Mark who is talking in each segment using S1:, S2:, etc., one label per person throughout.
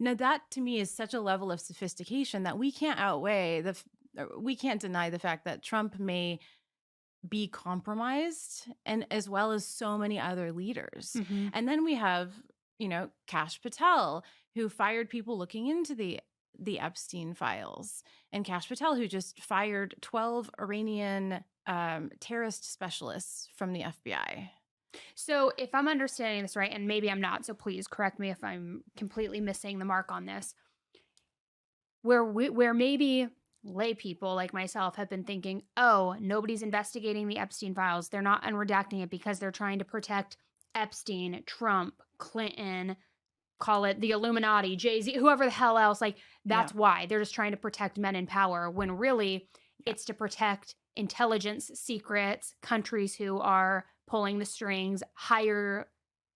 S1: Now that to me is such a level of sophistication that we can't outweigh we can't deny the fact that Trump may be compromised, and as well as so many other leaders.
S2: Hmm.
S1: And then we have, Kash Patel, who fired people looking into the Epstein files, and Kash Patel, who just fired 12 Iranian terrorist specialists from the FBI.
S2: So if I'm understanding this right, and maybe I'm not, so please correct me if I'm completely missing the mark on this, where maybe lay people like myself have been thinking, oh, nobody's investigating the Epstein files. They're not unredacting it because they're trying to protect Epstein, Trump, Clinton, call it the Illuminati, Jay-Z, whoever the hell else. Like,
S1: Yeah.
S2: that's why they're just trying to protect men in power, when really
S1: Yeah.
S2: it's to protect intelligence secrets, countries who are pulling the strings, higher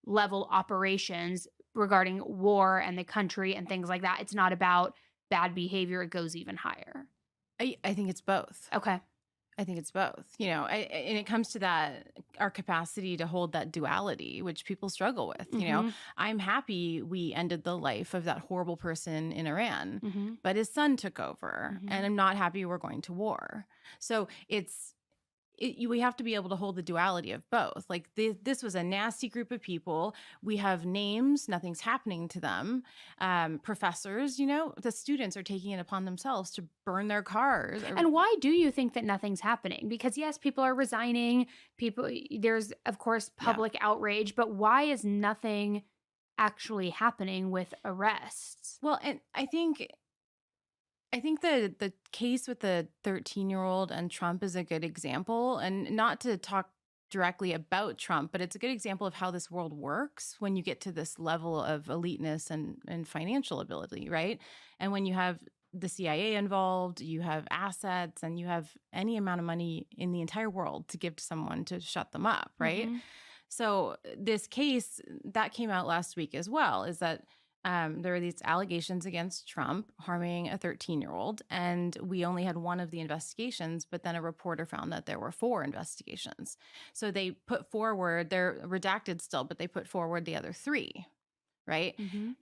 S2: level operations regarding war and the country and things like that. It's not about bad behavior. It goes even higher.
S1: I think it's both.
S2: Okay.
S1: I think it's both. And it comes to that, our capacity to hold that duality, which people struggle with.
S2: Mm-hmm.
S1: I'm happy we ended the life of that horrible person in Iran,
S2: Mm-hmm.
S1: but his son took over,
S2: Mm-hmm.
S1: and I'm not happy we're going to war. So we have to be able to hold the duality of both. Like, this was a nasty group of people. We have names, nothing's happening to them. Professors, the students are taking it upon themselves to burn their cars.
S2: And why do you think that nothing's happening? Because yes, people are resigning. There's of course public outrage, but why is nothing actually happening with arrests?
S1: Well, and I think the case with the 13-year-old and Trump is a good example, and not to talk directly about Trump, but it's a good example of how this world works when you get to this level of eliteness and financial ability, right? And when you have the CIA involved, you have assets, and you have any amount of money in the entire world to give to someone to shut them up, right?
S2: Mhm.
S1: So this case that came out last week as well is that there were these allegations against Trump harming a 13-year-old, and we only had one of the investigations, but then a reporter found that there were 4 investigations. So they put forward, they're redacted still, but they put forward the other 3, right?
S2: Mhm.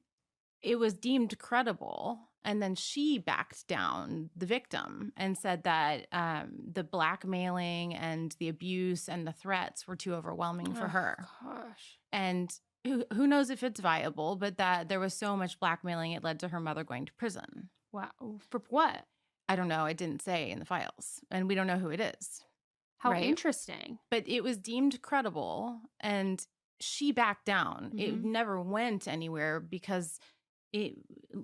S1: It was deemed credible. And then she backed down, the victim, and said that the blackmailing and the abuse and the threats were too overwhelming for
S2: Oh
S1: her.
S2: gosh.
S1: And who knows if it's viable, but that there was so much blackmailing, it led to her mother going to prison.
S2: Wow. For what?
S1: I don't know. It didn't say in the files, and we don't know who it is,
S2: How
S1: right?
S2: interesting.
S1: But it was deemed credible, and she backed down. It
S2: Mhm.
S1: never went anywhere because it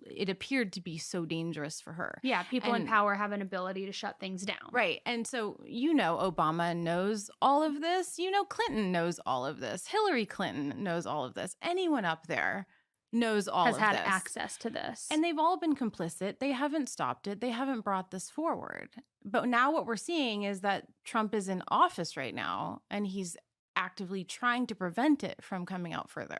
S1: it appeared to be so dangerous for her.
S2: Yeah, people in
S1: And
S2: power have an ability to shut things down.
S1: right. And so, Obama knows all of this. Clinton knows all of this. Hillary Clinton knows all of this. Anyone up there knows all
S2: Has
S1: of
S2: had
S1: this.
S2: access to this.
S1: And they've all been complicit. They haven't stopped it. They haven't brought this forward. But now what we're seeing is that Trump is in office right now, and he's actively trying to prevent it from coming out further.